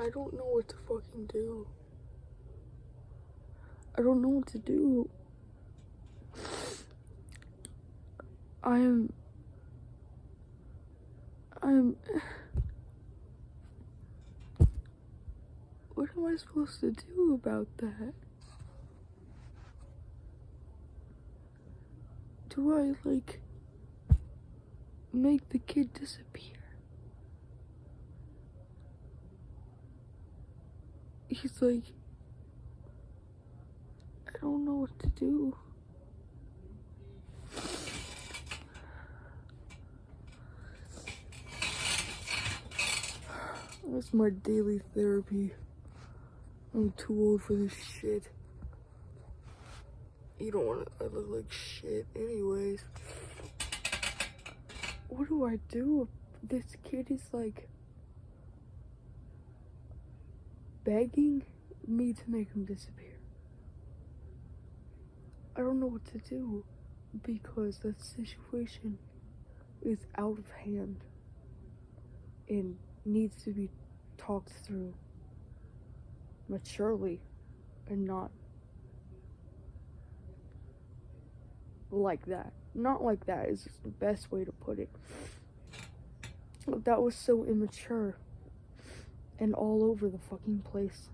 I don't know what to fucking do. I don't know what to do. I'm what am I supposed to do about that? Do I, like, make the kid disappear? He's like, I don't know what to do. That's my daily therapy. I'm too old for this shit. You don't want to, I look like shit anyways. What do I do? This kid is like begging me to make him disappear. I don't know what to do because the situation is out of hand and needs to be talked through maturely and not like that. Not like that is just the best way to put it. That was so immature and all over the fucking place.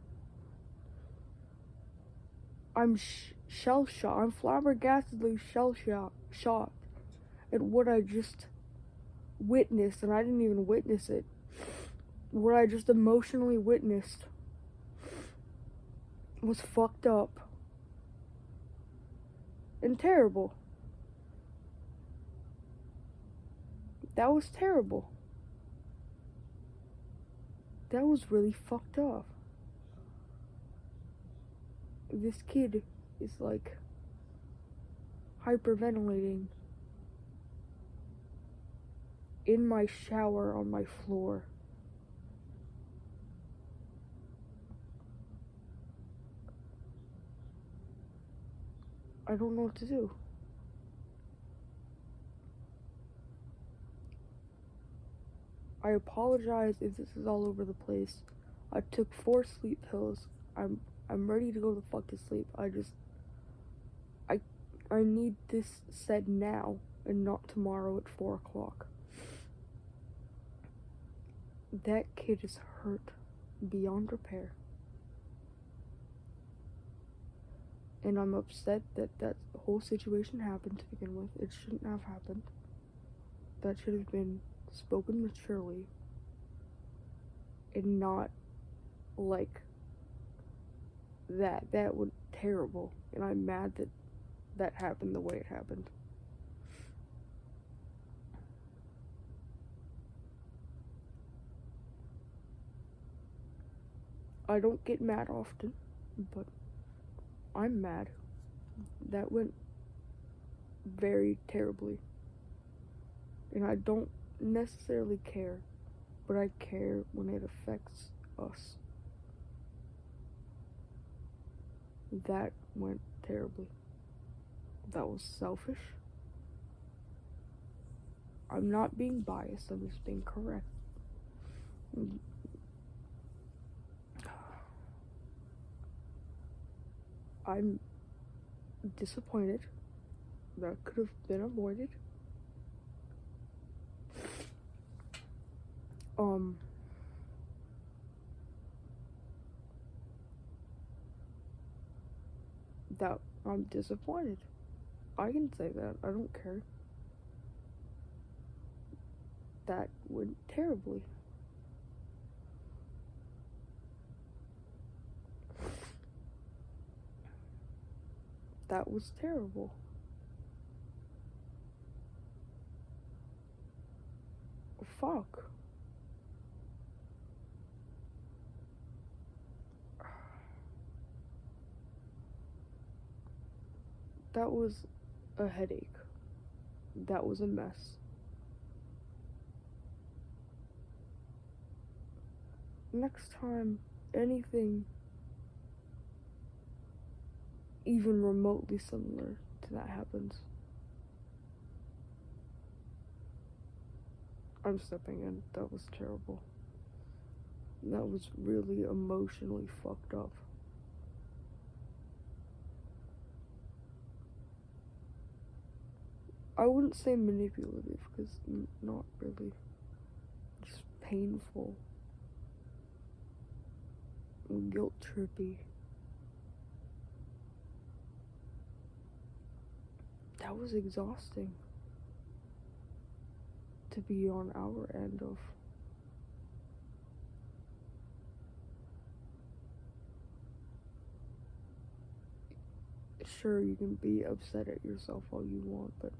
I'm shell-shocked. I'm flabbergastedly shell-shocked at what I just witnessed, and I didn't even witness it. What I just emotionally witnessed was fucked up and terrible. That was terrible. That was really fucked up. This kid is like hyperventilating in my shower on my floor. I don't know what to do. I apologize if this is all over the place. I took 4 sleep pills. I'm ready to go the fuck to sleep. I need this said now and not tomorrow at 4 o'clock. That kid is hurt beyond repair. And I'm upset that that whole situation happened to begin with. It shouldn't have happened. That should have been spoken maturely and not like that. That was terrible, and I'm mad that that happened the way it happened. I don't get mad often, but I'm mad. That went very terribly. And I don't necessarily care, but I care when it affects us. That went terribly. That was selfish. I'm not being biased, I'm just being correct. I'm disappointed. That could have been avoided. That I'm disappointed. I can say that. I don't care. That went terribly. That was terrible. Fuck. That was a headache. That was a mess. Next time anything even remotely similar to that happens, I'm stepping in. That was terrible. That was really emotionally fucked up. I wouldn't say manipulative, because not really. Just painful. Guilt trippy. That was exhausting to be on our end of. Sure, you can be upset at yourself all you want, but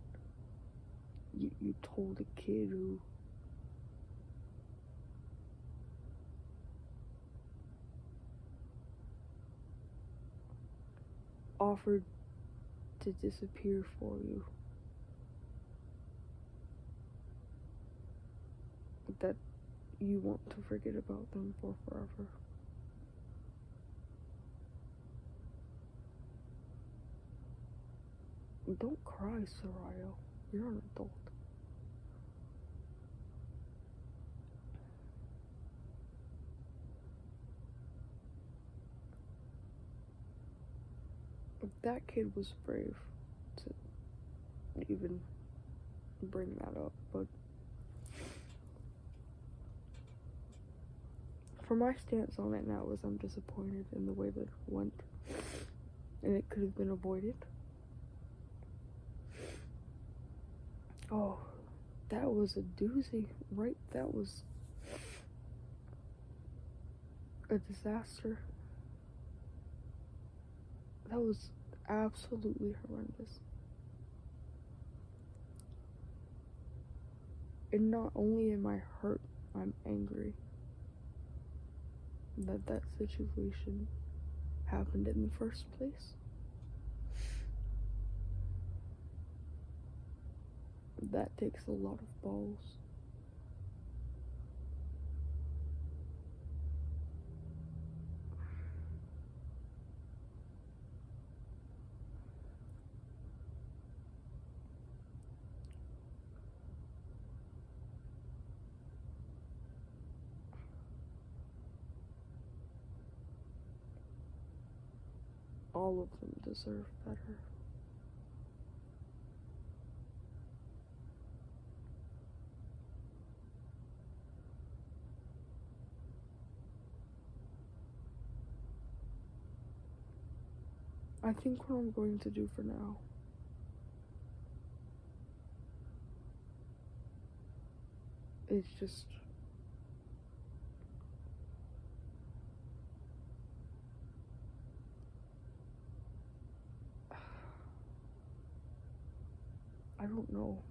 you told a kid who offered to disappear for you that you want to forget about them for forever. Don't cry, Surriel. You're an adult. That kid was brave to even bring that up, but for my stance on it now is I'm disappointed in the way that it went, and it could have been avoided. Oh, that was a doozy, right? That was a disaster. That was absolutely horrendous. And not only am I hurt, I'm angry that that situation happened in the first place. That takes a lot of balls. All of them deserve better. I think what I'm going to do for now is just I don't know.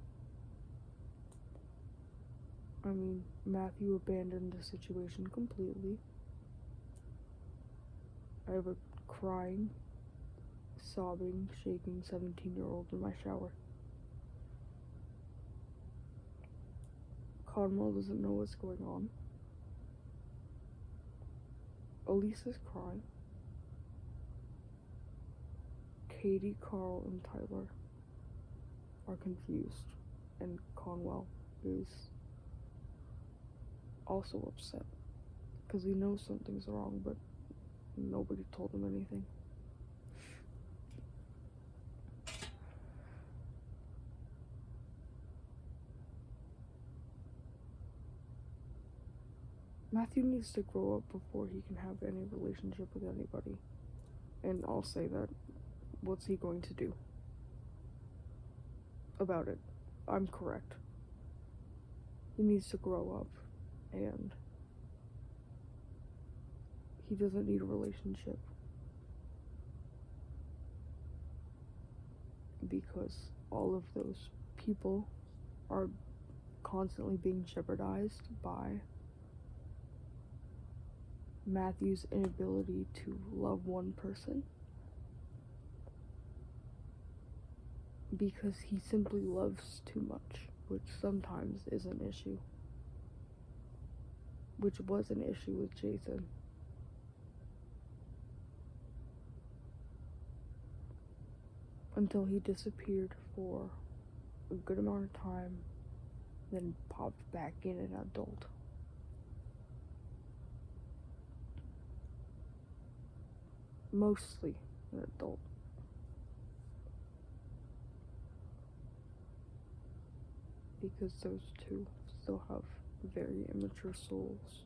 I mean, Matthew abandoned the situation completely. I have a crying, sobbing, shaking 17-year-old in my shower. Conwell doesn't know what's going on. Elisa's crying. Katie, Carl, and Tyler are confused, and Conwell is also upset because he knows something's wrong, but nobody told him anything. Matthew needs to grow up before he can have any relationship with anybody. And I'll say that. What's he going to do about it? I'm correct. He needs to grow up, and he doesn't need a relationship. Because all of those people are constantly being jeopardized by Matthew's inability to love one person because he simply loves too much, which sometimes is an issue, which was an issue with Jason. Until he disappeared for a good amount of time, then popped back in an adult. mostly an adult. Because those two still have very immature souls,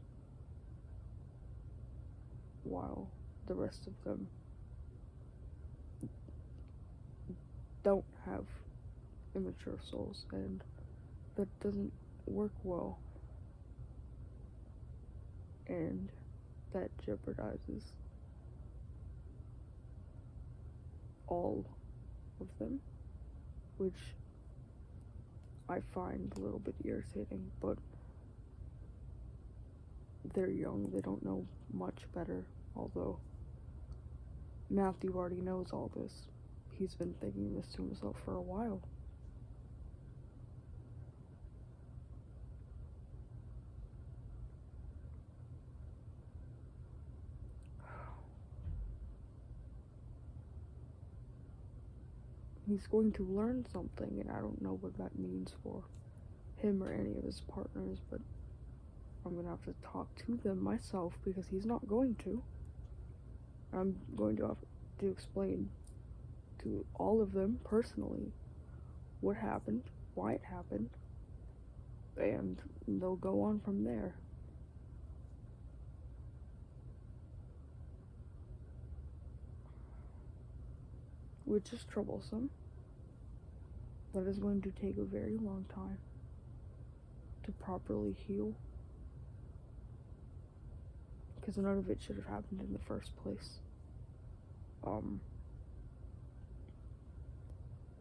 while the rest of them don't have immature souls, and that doesn't work well, and that jeopardizes all of them, which I find a little bit irritating, but they're young, they don't know much better, although Matthew already knows all this. He's been thinking this to himself for a while. He's going to learn something, and I don't know what that means for him or any of his partners, but I'm gonna have to talk to them myself because he's not going to. I'm going to have to explain to all of them personally what happened, why it happened, and they'll go on from there. Which is troublesome. That is going to take a very long time to properly heal, because none of it should have happened in the first place.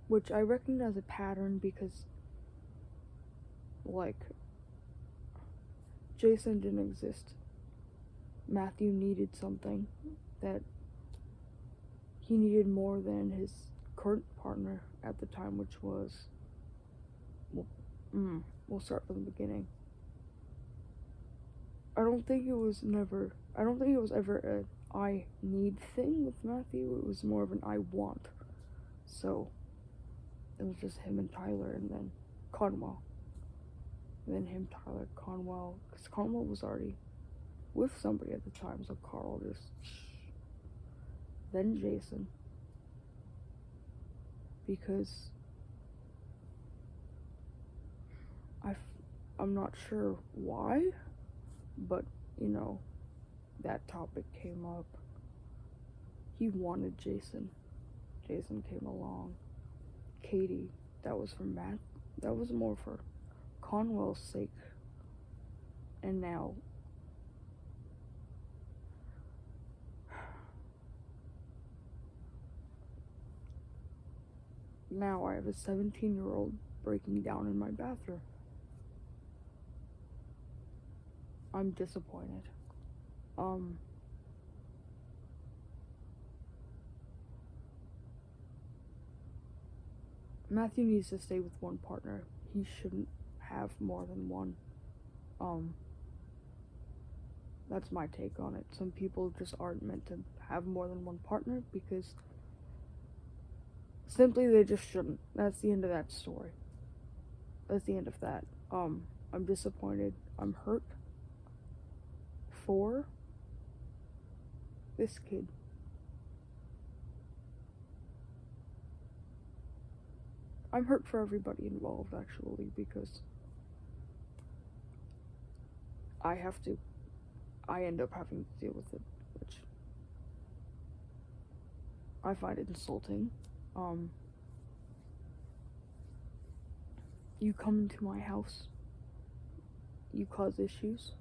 Which I recognize a pattern because, like, Jason didn't exist. Matthew needed something that he needed more than his current partner at the time, which was, we'll start from the beginning. I don't think it was ever a I need thing with Matthew. It was more of an I want. So it was just him and Tyler, and then Conwell. And then him, Tyler, Conwell, because Conwell was already with somebody at the time, so Carl just... Then Jason. Because I'm not sure why, but, you know, that topic came up. He wanted Jason. Jason came along. Katie, that was for Matt. That was more for Conwell's sake. And now I have a 17-year-old breaking down in my bathroom. I'm disappointed. Matthew needs to stay with one partner. He shouldn't have more than one. That's my take on it. Some people just aren't meant to have more than one partner because simply they just shouldn't. That's the end of that story. That's the end of that. I'm disappointed. I'm hurt for this kid. I'm hurt for everybody involved, actually, because I end up having to deal with it, which I find it insulting. You come into my house, you cause issues,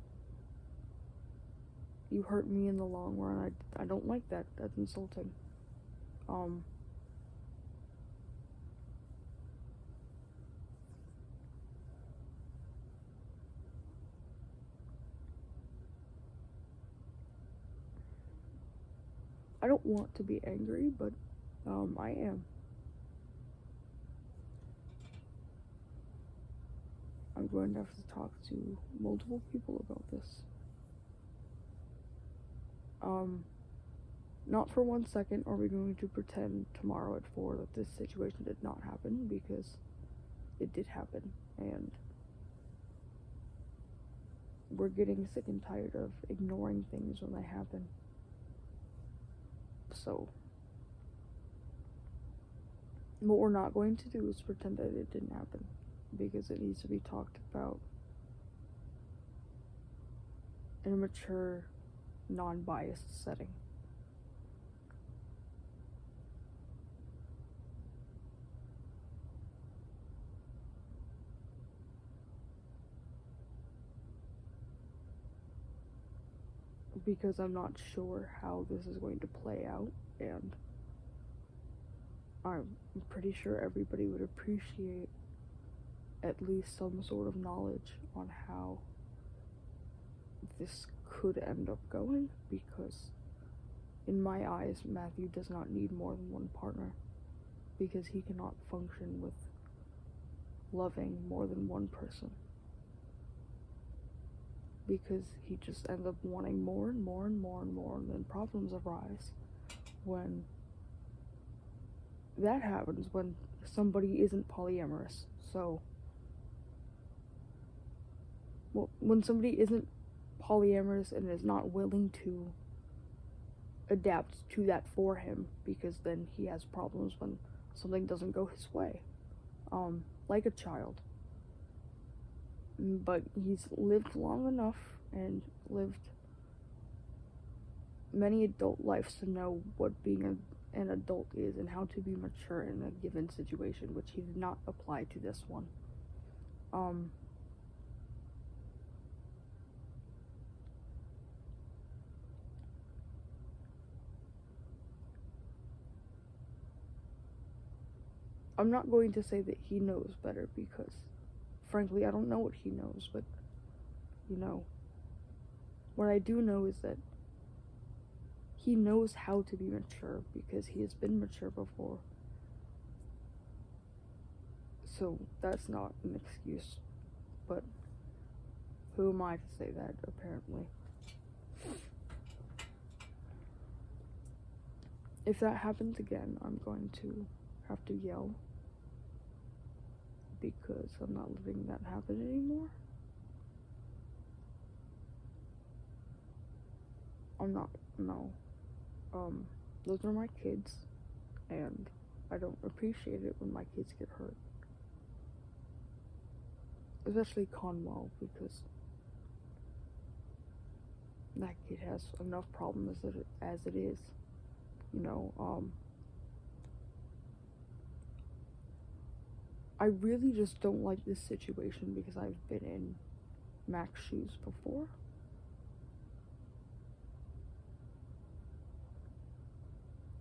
you hurt me in the long run. I don't like that. That's insulting. I don't want to be angry, but I am. I'm going to have to talk to multiple people about this. Not for 1 second are we going to pretend tomorrow at 4 that this situation did not happen, because it did happen, and we're getting sick and tired of ignoring things when they happen. So, what we're not going to do is pretend that it didn't happen, because it needs to be talked about in a mature, non-biased setting. Because I'm not sure how this is going to play out, and I'm pretty sure everybody would appreciate at least some sort of knowledge on how this could end up going, because in my eyes, Matthew does not need more than one partner, because he cannot function with loving more than one person, because he just ends up wanting more and more and more and more, and then problems arise when that happens, when somebody isn't polyamorous. So when somebody isn't polyamorous and is not willing to adapt to that for him, because then he has problems when something doesn't go his way, like a child. But he's lived long enough and lived many adult lives to know what being an adult is and how to be mature in a given situation, which he did not apply to this one. I'm not going to say that he knows better, because frankly I don't know what he knows, but what I do know is that he knows how to be mature, because he has been mature before. So that's not an excuse, but who am I to say that, apparently? If that happens again, I'm going to have to yell, because I'm not letting that happen anymore. No. Those are my kids, and I don't appreciate it when my kids get hurt. Especially Conwell, because that kid has enough problems as it is. I really just don't like this situation, because I've been in Mac's shoes before.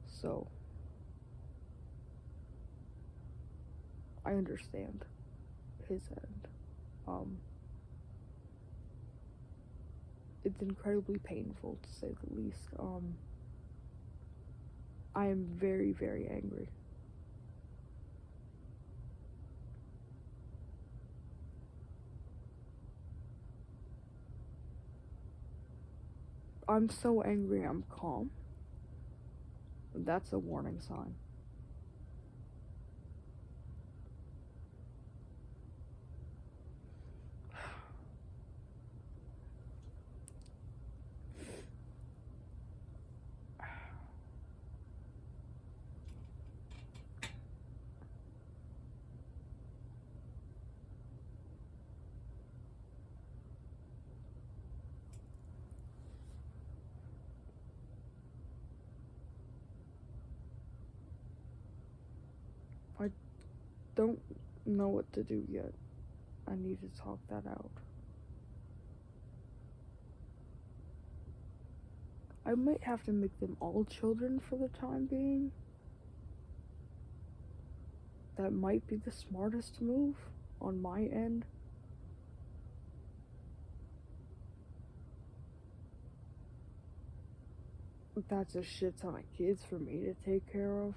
So I understand his end. It's incredibly painful, to say the least. I am very, very angry. I'm so angry I'm calm. That's a warning sign. I don't know what to do yet. I need to talk that out. I might have to make them all children for the time being. That might be the smartest move on my end. That's a shit ton of kids for me to take care of.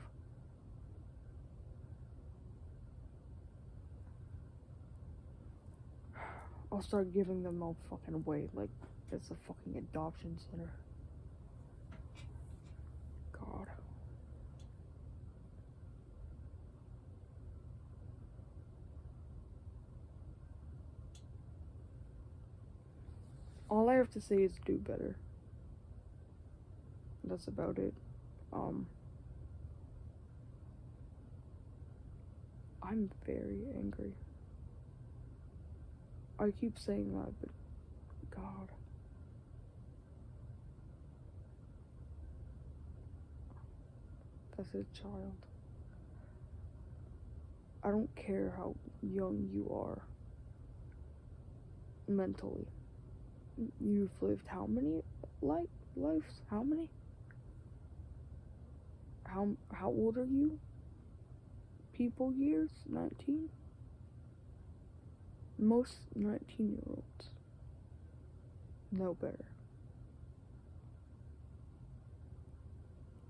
I'll start giving them all fucking away like it's a fucking adoption center. God. All I have to say is do better. That's about it. I'm very angry. I keep saying that, but God. As a child, I don't care how young you are mentally. You've lived how many lives? How many? How old are you? People years? 19? Most 19-year-olds know better.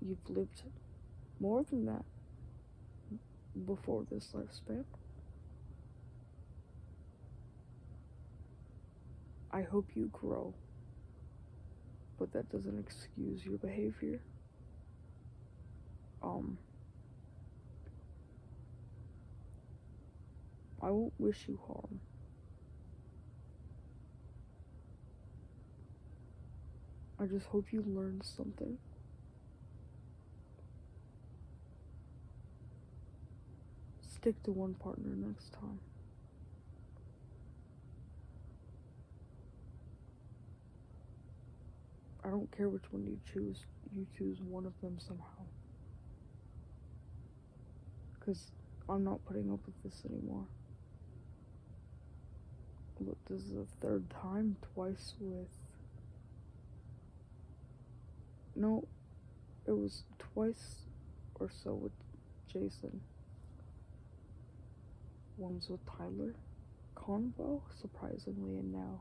You've lived more than that before this lifespan. I hope you grow, but that doesn't excuse your behavior. I won't wish you harm. I just hope you learn something. Stick to one partner next time. I don't care which one you choose one of them somehow. Because I'm not putting up with this anymore. Look, this is the third time, twice with... No, it was twice or so with Jason. Once with Tyler. Convo, surprisingly, and now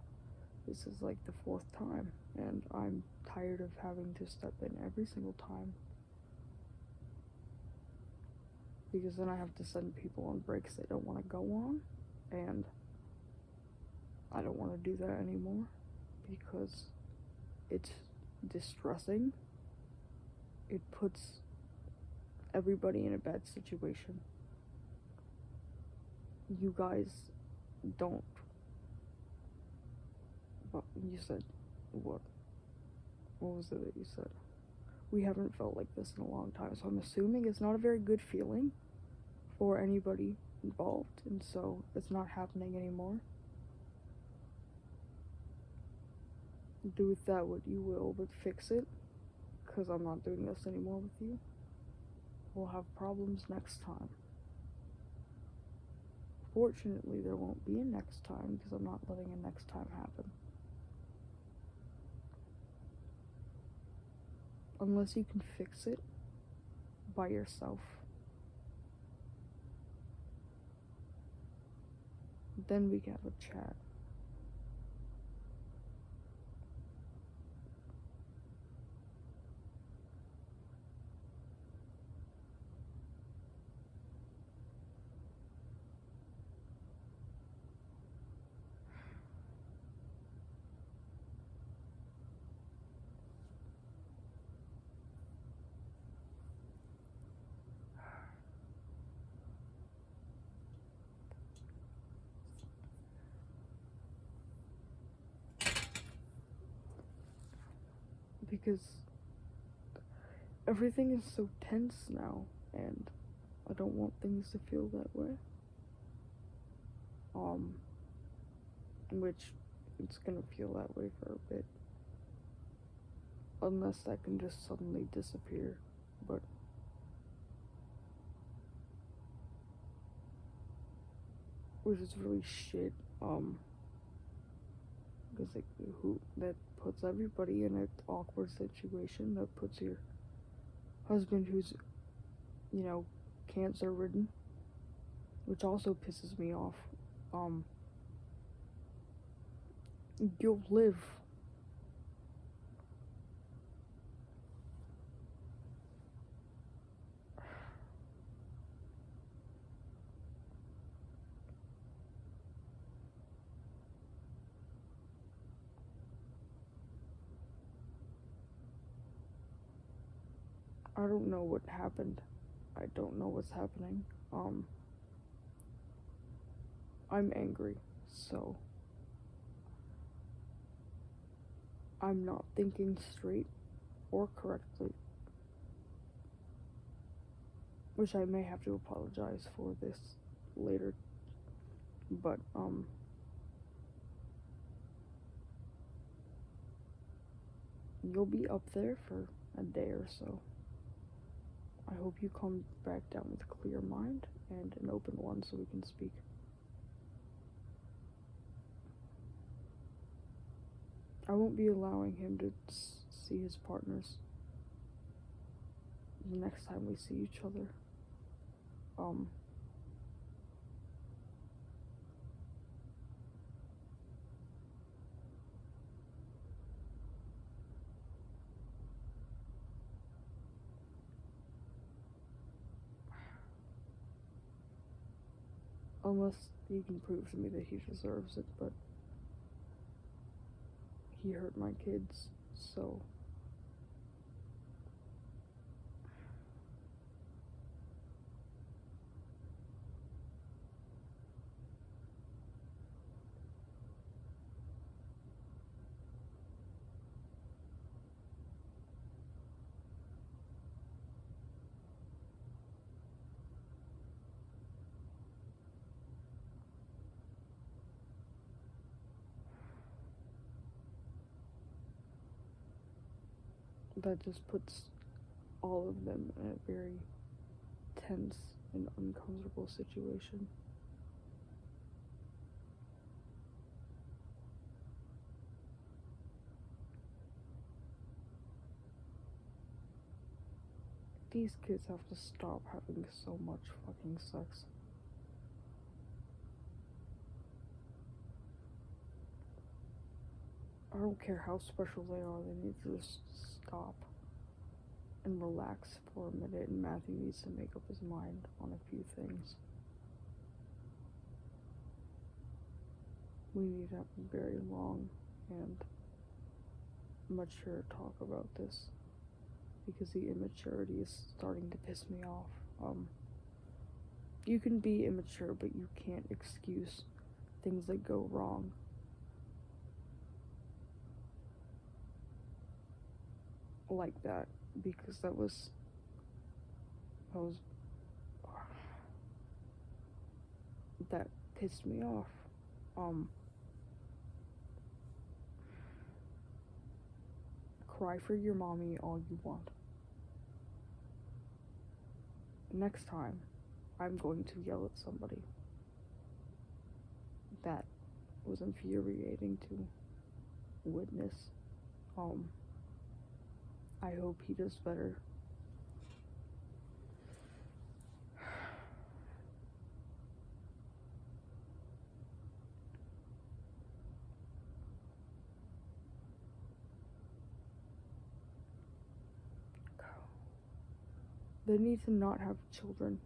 this is like the fourth time. And I'm tired of having to step in every single time. Because then I have to send people on breaks they don't want to go on. And I don't want to do that anymore. Because it's distressing. It puts everybody in a bad situation. You guys don't... But you said... What? What was it that you said? We haven't felt like this in a long time, so I'm assuming it's not a very good feeling for anybody involved, and so it's not happening anymore. Do with that what you will, but fix it, because I'm not doing this anymore with you. We'll have problems next time. Fortunately, there won't be a next time, because I'm not letting a next time happen. Unless you can fix it by yourself. Then we can have a chat. Because everything is so tense now, and I don't want things to feel that way. Which it's gonna feel that way for a bit. Unless that can just suddenly disappear. But which is really shit. Because that puts everybody in an awkward situation. That puts your husband, who's, cancer ridden, which also pisses me off. You'll live. I don't know what happened. I don't know what's happening. I'm angry, so I'm not thinking straight or correctly. which I may have to apologize for this later, but, you'll be up there for a day or so. I hope you come back down with a clear mind and an open one so we can speak. I won't be allowing him to see his partners the next time we see each other. Unless he can prove to me that he deserves it, but he hurt my kids, so that just puts all of them in a very tense and uncomfortable situation. These kids have to stop having so much fucking sex. I don't care how special they are, they need to just stop and relax for a minute, and Matthew needs to make up his mind on a few things. We need to have a very long and mature talk about this, because the immaturity is starting to piss me off. You can be immature, but you can't excuse things that go wrong. Like that, because that was that pissed me off. Cry for your mommy all you want. Next time, I'm going to yell at somebody. That was infuriating to witness. I hope he does better. They need to not have children.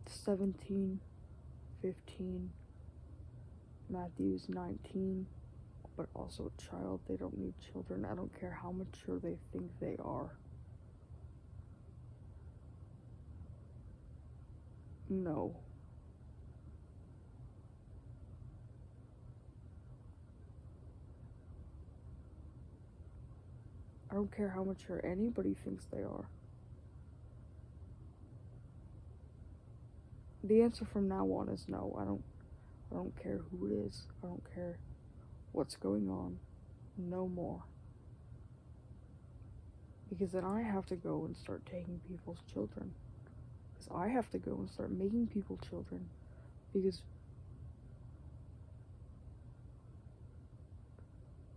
17, 15, Matthew's 19, but also a child. They don't need children. I don't care how mature they think they are. No. I don't care how mature anybody thinks they are. The answer from now on is no. I don't care who it is. I don't care what's going on. No more. Because then I have to go and start taking people's children. Because I have to go and start making people children. Because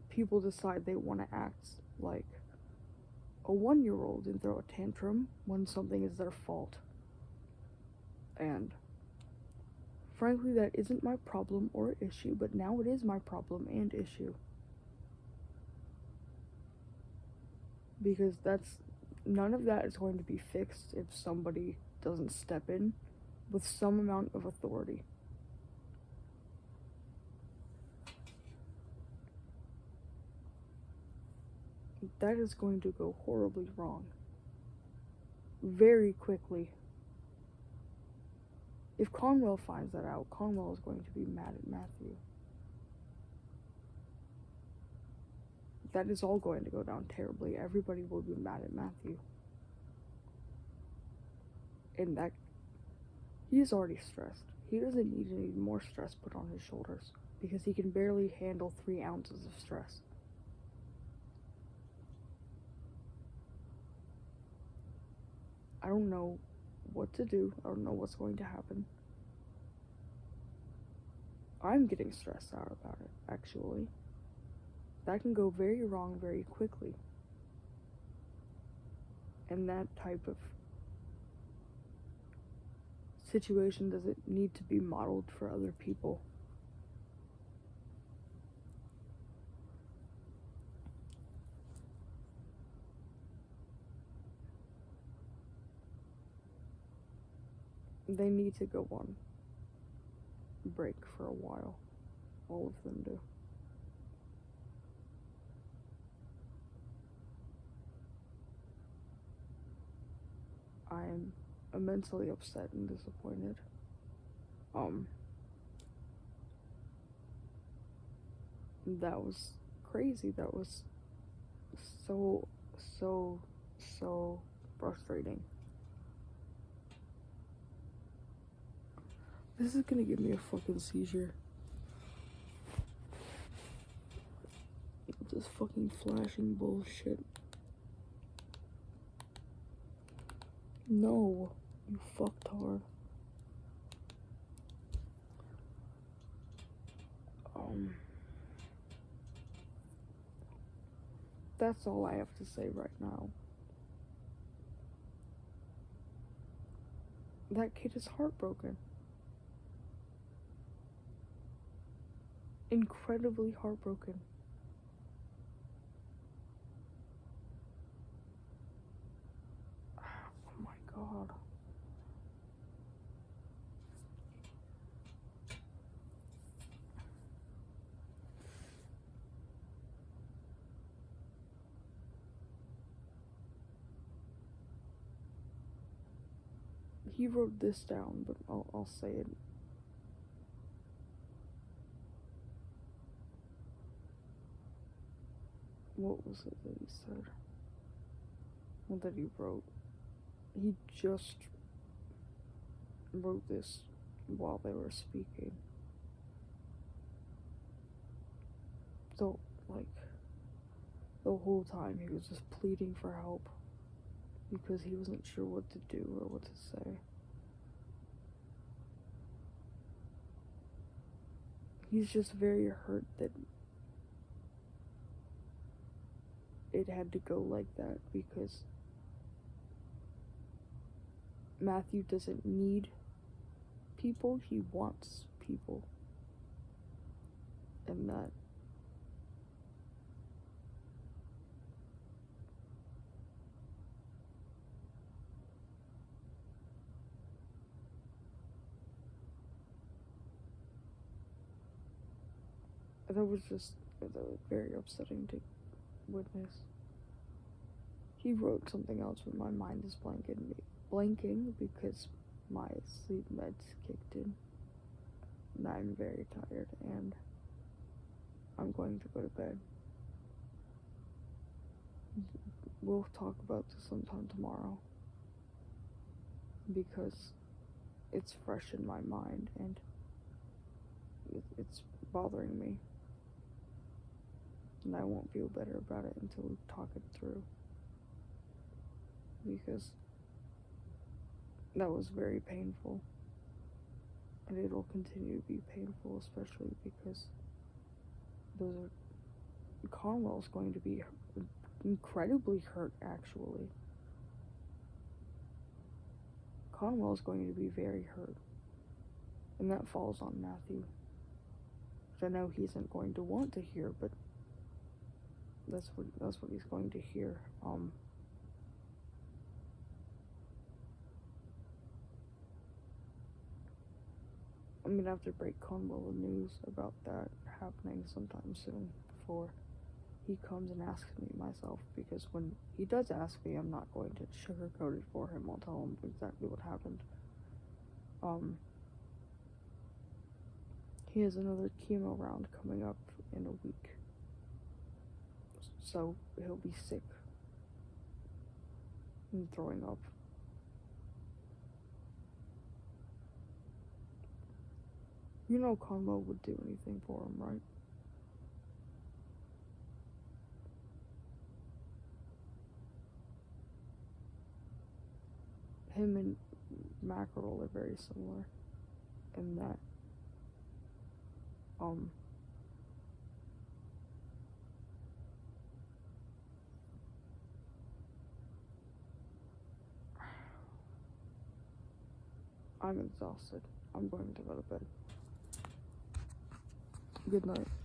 people decide they want to act like a 1-year-old and throw a tantrum when something is their fault. And frankly, that isn't my problem or issue, but now it is my problem and issue. Because none of that is going to be fixed if somebody doesn't step in with some amount of authority. That is going to go horribly wrong. Very quickly. If Conwell finds that out, Conwell is going to be mad at Matthew. that is all going to go down terribly. Everybody will be mad at Matthew. And that, he is already stressed. He doesn't need any more stress put on his shoulders, because he can barely handle 3 ounces of stress. I don't know what to do. I don't know what's going to happen. I'm getting stressed out about it, actually. That can go very wrong very quickly. And that type of situation doesn't need to be modeled for other people. They need to go on break for a while. All of them do. I'm immensely upset and disappointed. That was crazy. That was so frustrating. This is gonna give me a fucking seizure. This fucking flashing bullshit. No, you fucktard. That's all I have to say right now. That kid is heartbroken. Incredibly heartbroken. Oh my god. He wrote this down, but I'll say it. What was it that he said? What that he wrote? He just wrote this while they were speaking. So, like, the whole time he was just pleading for help because he wasn't sure what to do or what to say. He's just very hurt that it had to go like that, because Matthew doesn't need people, he wants people. And that was very upsetting to witness. He wrote something else, but my mind is blanking because my sleep meds kicked in. And I'm very tired, and I'm going to go to bed. We'll talk about this sometime tomorrow, because it's fresh in my mind, and it's bothering me. And I won't feel better about it until we talk it through. Because that was very painful. And it'll continue to be painful, especially because Conwell's going to be incredibly hurt, actually. Conwell's going to be very hurt. And that falls on Matthew. Which I know he isn't going to want to hear, but that's what he's going to hear. I'm gonna have to break Conwell the news about that happening sometime soon before he comes and asks me myself, because when he does ask me, I'm not going to sugarcoat it for him. I'll tell him exactly what happened. He has another chemo round coming up in a week. so he'll be sick and throwing up. You know Conmo would do anything for him, right? Him and Mackerel are very similar in that, I'm exhausted. I'm going to go to bed. Good night.